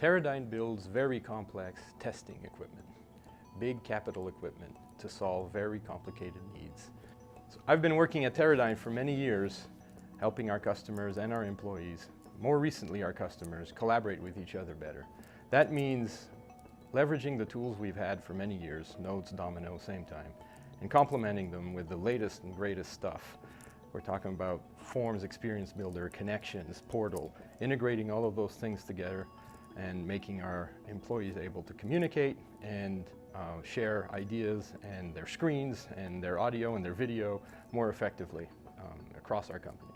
Teradyne builds very complex testing equipment, big capital equipment to solve very complicated needs. So I've been working at Teradyne for many years, helping our customers and our employees, more recently our customers, collaborate with each other better. That means leveraging the tools we've had for many years, Notes, Domino, same time, and complementing them with the latest and greatest stuff. We're talking about Forms, Experience Builder, Connections, Portal, integrating all of those things together and making our employees able to communicate and share ideas and their screens and their audio and their video more effectively across our company.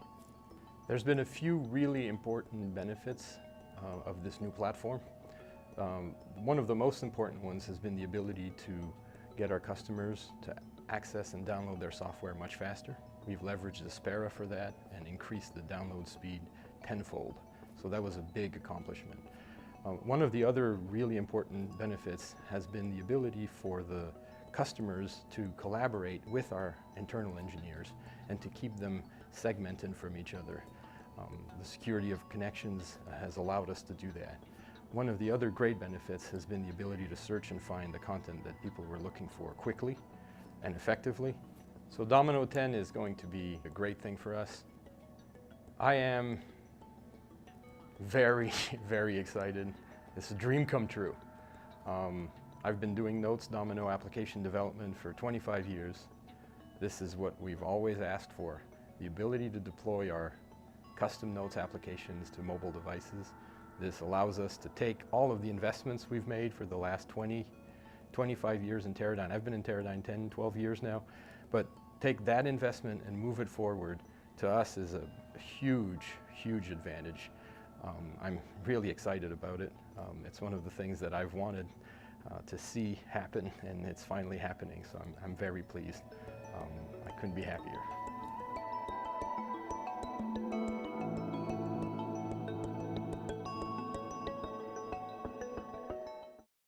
There's been a few really important benefits of this new platform. One of the most important ones has been the ability to get our customers to access and download their software much faster. We've leveraged Aspera for that and increased the download speed tenfold. So that was a big accomplishment. One of the other really important benefits has been the ability for the customers to collaborate with our internal engineers and to keep them segmented from each other. The security of connections has allowed us to do that. One of the other great benefits has been the ability to search and find the content that people were looking for quickly and effectively. So Domino 10 is going to be a great thing for us. I am very, very excited. It's a dream come true. I've been doing Notes Domino application development for 25 years. This is what we've always asked for, the ability to deploy our custom Notes applications to mobile devices. This allows us to take all of the investments we've made for the last 25 years in Teradyne. I've been in Teradyne 10, 12 years now, but take that investment and move it forward to us is a huge, huge advantage. I'm really excited about it. It's one of the things that I've wanted to see happen, and it's finally happening, so I'm very pleased. I couldn't be happier.